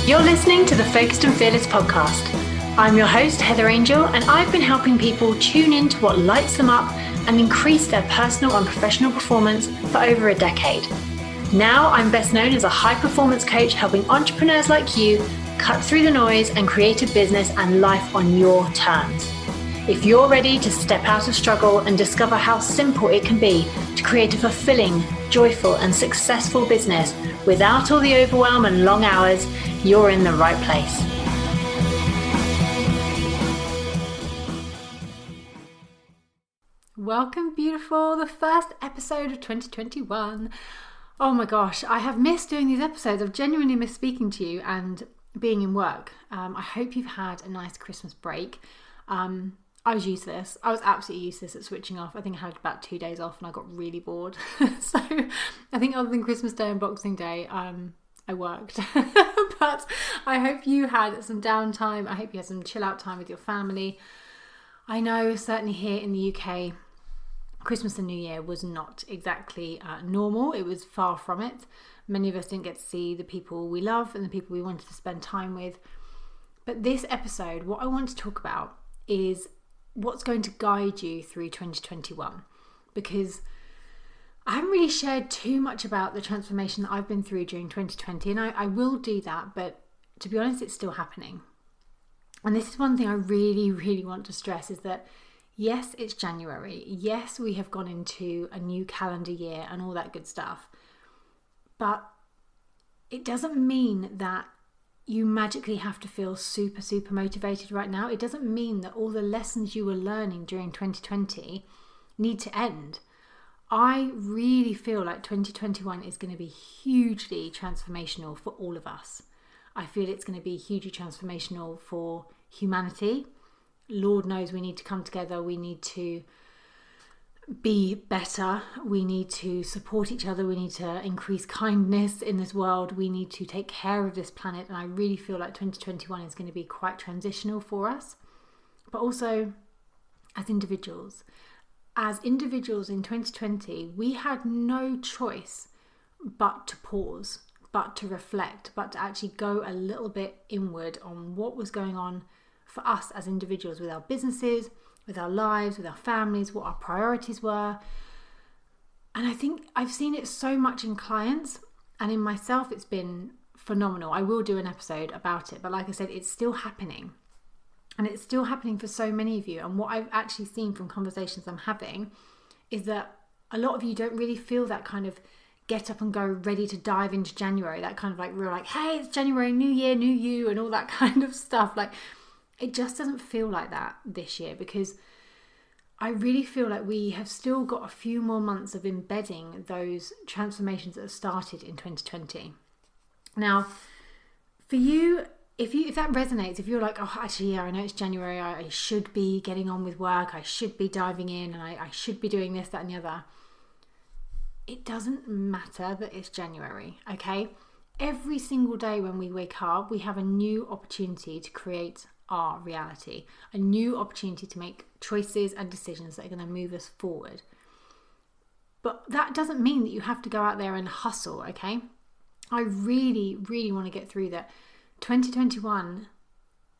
You're listening to the Focused and Fearless podcast. I'm your host, Heather Angel, and I've been helping people tune into what lights them up and increase their personal and professional performance for over a decade. Now I'm best known as a high-performance coach helping entrepreneurs like you cut through the noise and create a business and life on your terms. If you're ready to step out of struggle and discover how simple it can be to create a fulfilling, joyful, and successful business without all the overwhelm and long hours, you're in the right place. Welcome, beautiful, the first episode of 2021. Oh my gosh, I have missed doing these episodes. I've genuinely missed speaking to you and being in work. I hope you've had a nice Christmas break. I was useless. I was absolutely useless at switching off. I think I had about 2 days off and I got really bored. So I think other than Christmas Day and Boxing Day, I worked. But I hope you had some downtime. I hope you had some chill out time with your family. I know certainly here in the UK, Christmas and New Year was not exactly normal. It was far from it. Many of us didn't get to see the people we love and the people we wanted to spend time with. But this episode, what I want to talk about is what's going to guide you through 2021. Because I haven't really shared too much about the transformation that I've been through during 2020, and I will do that, but to be honest, it's still happening. And this is one thing I really, really want to stress is that yes, it's January. Yes, we have gone into a new calendar year and all that good stuff. But it doesn't mean that you magically have to feel super, super motivated right now. It doesn't mean that all the lessons you were learning during 2020 need to end. I really feel like 2021 is going to be hugely transformational for all of us. I feel it's going to be hugely transformational for humanity. Lord knows we need to come together. We need to be better. We need to support each other. We need to increase kindness in this world. We need to take care of this planet. And I really feel like 2021 is going to be quite transitional for us. But also as individuals. As individuals in 2020, we had no choice but to pause, but to reflect, but to actually go a little bit inward on what was going on for us as individuals with our businesses, with our lives, with our families, what our priorities were. And I think I've seen it so much in clients and in myself. It's been phenomenal. I will do an episode about it, but like I said, it's still happening. And it's still happening for so many of you. And what I've actually seen from conversations I'm having is that a lot of you don't really feel that kind of get up and go ready to dive into January. That kind of like real like, hey, it's January, new year, new you, and all that kind of stuff. Like it just doesn't feel like that this year because I really feel like we have still got a few more months of embedding those transformations that have started in 2020. Now, for you, if that resonates, if you're like, oh, actually, yeah, I know it's January, I should be getting on with work, I should be diving in, and I should be doing this, that, and the other. It doesn't matter that it's January, okay? Every single day when we wake up, we have a new opportunity to create our reality, a new opportunity to make choices and decisions that are going to move us forward. But that doesn't mean that you have to go out there and hustle, okay? I really, really want to get through that. 2021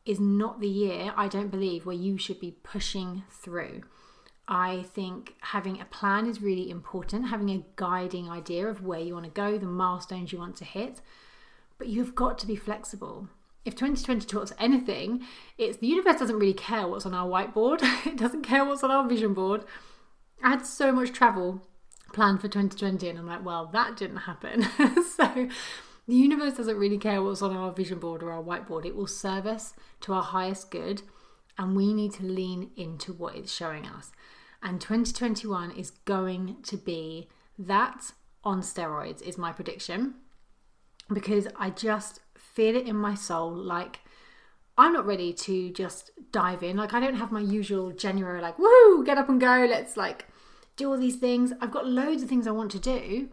is not the year, I don't believe, where you should be pushing through. I think having a plan is really important, having a guiding idea of where you want to go, the milestones you want to hit, but you've got to be flexible. If 2020 taught us anything, it's the universe doesn't really care what's on our whiteboard. It doesn't care what's on our vision board. I had so much travel planned for 2020 and I'm like, well, that didn't happen. So the universe doesn't really care what's on our vision board or our whiteboard. It will serve us to our highest good and we need to lean into what it's showing us. And 2021 is going to be that on steroids is my prediction, because I just feel it in my soul. Like I'm not ready to just dive in. Like I don't have my usual January like, woo, get up and go. Let's like do all these things. I've got loads of things I want to do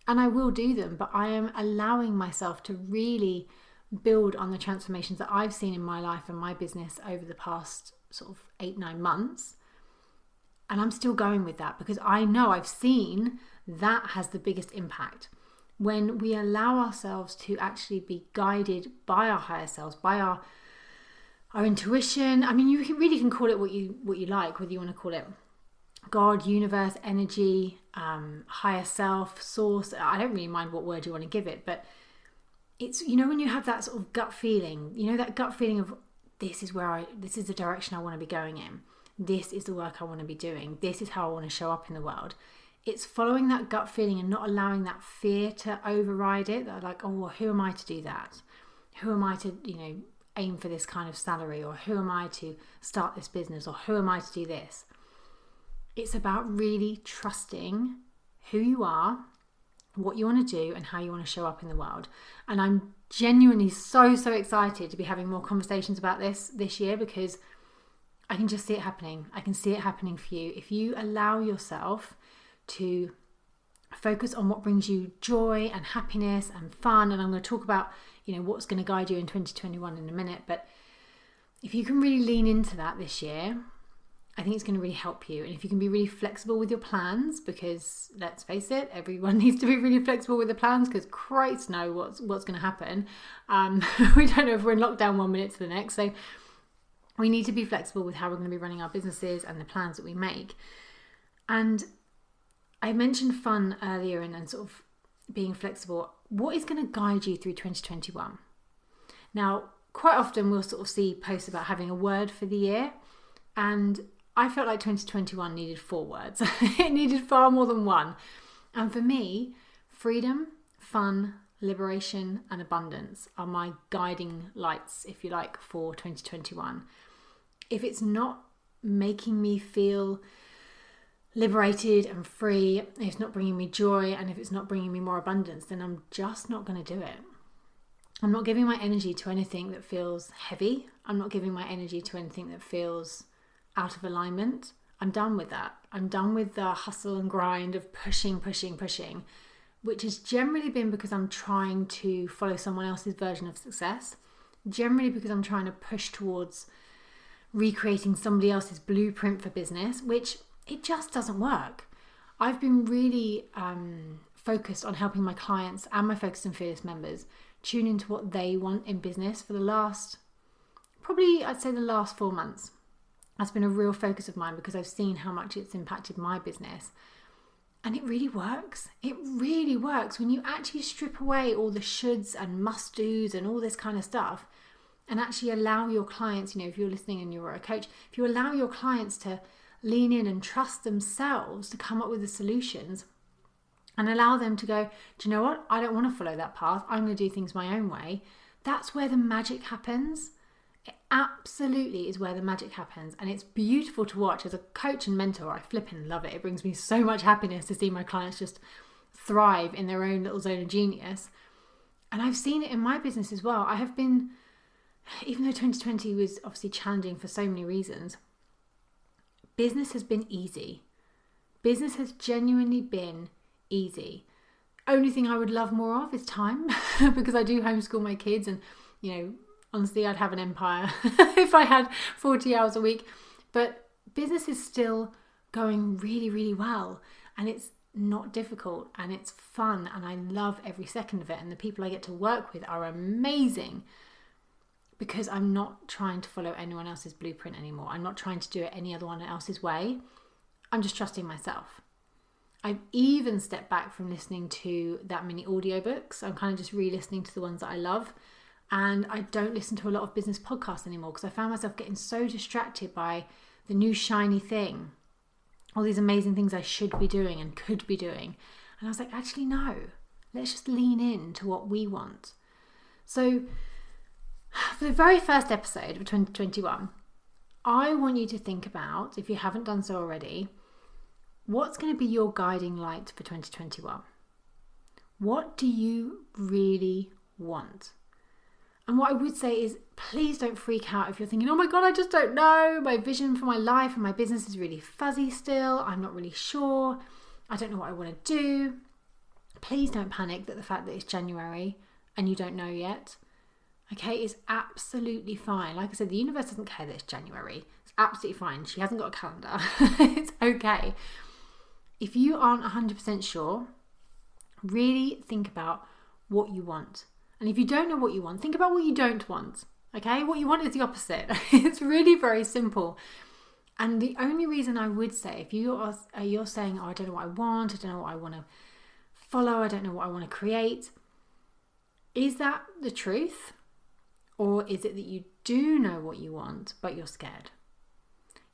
and I will do them, but I am allowing myself to really build on the transformations that I've seen in my life and my business over the past sort of 8-9 months. And I'm still going with that because I know I've seen that has the biggest impact. when we allow ourselves to actually be guided by our higher selves, by our intuition. I mean, you really can call it what you like, whether you want to call it God, universe, energy, higher self, source. I don't really mind what word you want to give it, but it's, when you have that sort of gut feeling, that gut feeling of this is the direction I want to be going in. This is the work I want to be doing. This is how I want to show up in the world. It's following that gut feeling and not allowing that fear to override it. That like, oh, well, who am I to do that? Who am I to, aim for this kind of salary? Or who am I to start this business? Or who am I to do this? It's about really trusting who you are, what you want to do, and how you want to show up in the world. And I'm genuinely so excited to be having more conversations about this year, because I can just see it happening. I can see it happening for you. If you allow yourself to focus on what brings you joy and happiness and fun, and I'm going to talk about, what's going to guide you in 2021 in a minute, but if you can really lean into that this year, I think it's going to really help you. And if you can be really flexible with your plans, because let's face it, everyone needs to be really flexible with the plans, because Christ knows what's going to happen. We don't know if we're in lockdown 1 minute to the next. So we need to be flexible with how we're going to be running our businesses and the plans that we make. And I mentioned fun earlier and sort of being flexible. What is going to guide you through 2021? Now, quite often we'll sort of see posts about having a word for the year. And I felt like 2021 needed 4 words. It needed far more than one. And for me, freedom, fun, liberation, and abundance are my guiding lights, if you like, for 2021. If it's not making me feel liberated and free, if it's not bringing me joy, and if it's not bringing me more abundance, then I'm just not going to do it. I'm not giving my energy to anything that feels heavy. I'm not giving my energy to anything that feels out of alignment. I'm done with that. I'm done with the hustle and grind of pushing, which has generally been because I'm trying to follow someone else's version of success. Generally because I'm trying to push towards recreating somebody else's blueprint for business, which it just doesn't work. I've been really focused on helping my clients and my Focused and Fearless members tune into what they want in business for the last 4 months. That's been a real focus of mine, because I've seen how much it's impacted my business. And it really works. It really works when you actually strip away all the shoulds and must-dos and all this kind of stuff, and actually allow your clients, if you're listening and you're a coach, if you allow your clients to lean in and trust themselves to come up with the solutions, and allow them to go, do you know what? I don't want to follow that path. I'm going to do things my own way. That's where the magic happens. It absolutely is where the magic happens. And it's beautiful to watch. As a coach and mentor, I flipping love it. It brings me so much happiness to see my clients just thrive in their own little zone of genius. And I've seen it in my business as well. I have been, even though 2020 was obviously challenging for so many reasons, business has been easy. Business has genuinely been easy. Only thing I would love more of is time, because I do homeschool my kids, and honestly, I'd have an empire if I had 40 hours a week. But business is still going really, really well, and it's not difficult, and it's fun, and I love every second of it, and the people I get to work with are amazing, because I'm not trying to follow anyone else's blueprint anymore. I'm not trying to do it any other one else's way. I'm just trusting myself. I've even stepped back from listening to that many audiobooks. I'm kind of just re-listening to the ones that I love. And I don't listen to a lot of business podcasts anymore, because I found myself getting so distracted by the new shiny thing, all these amazing things I should be doing and could be doing. And I was like, actually, no, let's just lean in to what we want. So for the very first episode of 2021, I want you to think about, if you haven't done so already, what's going to be your guiding light for 2021? What do you really want? And what I would say is, please don't freak out if you're thinking, oh my God, I just don't know. My vision for my life and my business is really fuzzy still. I'm not really sure. I don't know what I want to do. Please don't panic that the fact that it's January and you don't know yet. Okay, it's absolutely fine. Like I said, the universe doesn't care that it's January. It's absolutely fine. She hasn't got a calendar. It's okay. If you aren't 100% sure Really think about what you want. And if you don't know what you want, think about what you don't want. Okay? What you want is the opposite. It's really very simple. And the only reason I would say, if you're saying, oh, I don't know what I want, I don't know what I want to follow, I don't know what I want to create, is that the truth? Or is it that you do know what you want, but you're scared?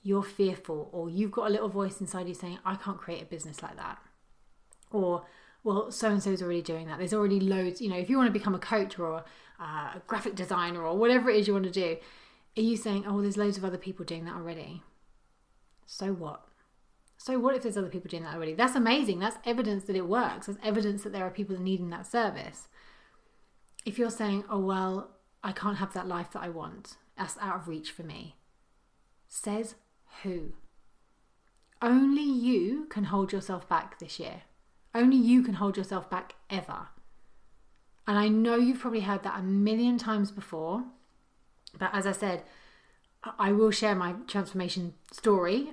You're fearful, or you've got a little voice inside you saying, I can't create a business like that. Or, well, so-and-so is already doing that. There's already loads, if you want to become a coach or a graphic designer or whatever it is you want to do, are you saying, oh, there's loads of other people doing that already? So what? So what if there's other people doing that already? That's amazing. That's evidence that it works. That's evidence that there are people needing that service. If you're saying, oh, well, I can't have that life that I want, that's out of reach for me. Says who? Only you can hold yourself back this year. Only you can hold yourself back ever. And I know you've probably heard that a million times before, but as I said, I will share my transformation story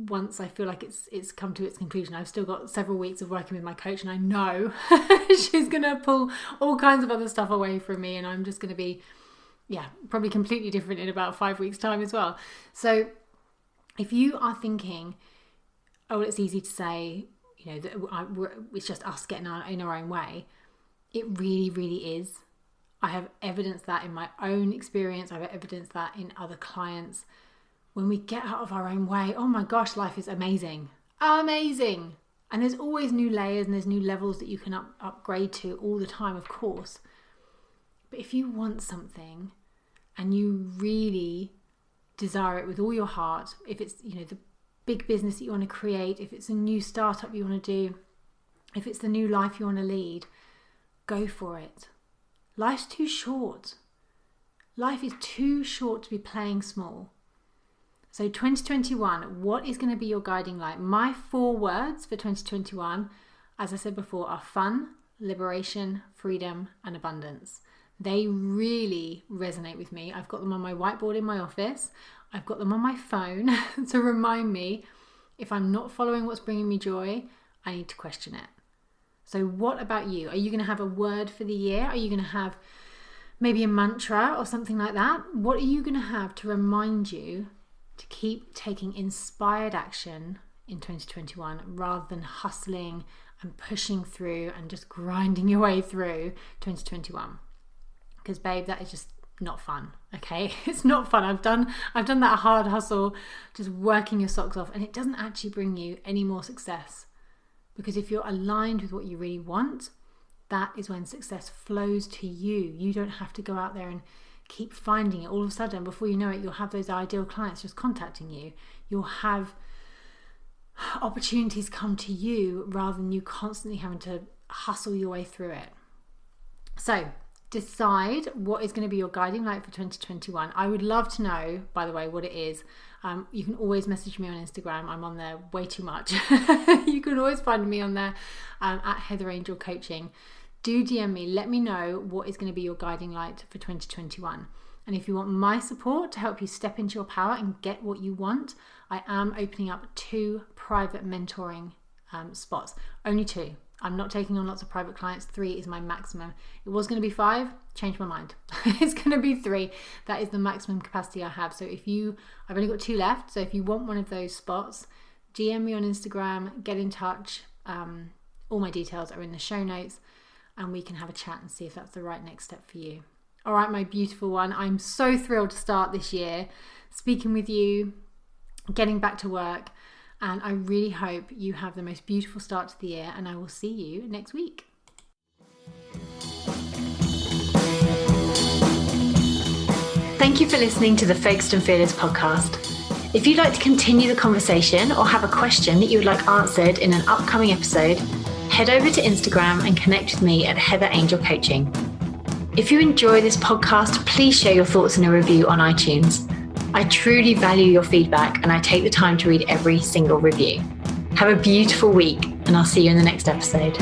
once I feel like it's come to its conclusion. I've still got several weeks of working with my coach, and I know she's going to pull all kinds of other stuff away from me, and I'm just going to be, probably completely different in about 5 weeks' time as well. So if you are thinking, oh, it's easy to say, it's just us getting in our own way, it really, really is. I have evidence that in my own experience. I have evidence that in other clients. When we get out of our own way, oh my gosh, life is amazing. Amazing. And there's always new layers and there's new levels that you can upgrade to all the time, of course. But if you want something and you really desire it with all your heart, if it's, the big business that you want to create, if it's a new startup you want to do, if it's the new life you want to lead, go for it. Life's too short. Life is too short to be playing small. So 2021, what is going to be your guiding light? My 4 words for 2021, as I said before, are fun, liberation, freedom, and abundance. They really resonate with me. I've got them on my whiteboard in my office. I've got them on my phone to remind me, if I'm not following what's bringing me joy, I need to question it. So what about you? Are you going to have a word for the year? Are you going to have maybe a mantra or something like that? What are you going to have to remind you to keep taking inspired action in 2021 rather than hustling and pushing through and just grinding your way through 2021? Because babe, that is just not fun. Okay, it's not fun. I've done that hard hustle, just working your socks off, and it doesn't actually bring you any more success. Because if you're aligned with what you really want, that is when success flows to you. You don't have to go out there and keep finding it. All of a sudden, before you know it, you'll have those ideal clients just contacting you. You'll have opportunities come to you rather than you constantly having to hustle your way through it. So decide what is going to be your guiding light for 2021. I would love to know, by the way, what it is. You can always message me on Instagram. I'm on there way too much. You can always find me on there at Heather Angel Coaching. Do DM me. Let me know what is going to be your guiding light for 2021. And if you want my support to help you step into your power and get what you want, I am opening up 2 private mentoring spots. Only 2. I'm not taking on lots of private clients. 3 is my maximum. It was going to be 5, changed my mind. It's going to be 3. That is the maximum capacity I have. So I've only got 2 left. So if you want one of those spots, DM me on Instagram, get in touch. All my details are in the show notes, and we can have a chat and see if that's the right next step for you. All right, my beautiful one. I'm so thrilled to start this year speaking with you, getting back to work. And I really hope you have the most beautiful start to the year, and I will see you next week. Thank you for listening to the Focused and Fearless podcast. If you'd like to continue the conversation or have a question that you would like answered in an upcoming episode, head over to Instagram and connect with me at Heather Angel Coaching. If you enjoy this podcast, please share your thoughts in a review on iTunes. I truly value your feedback, and I take the time to read every single review. Have a beautiful week, and I'll see you in the next episode.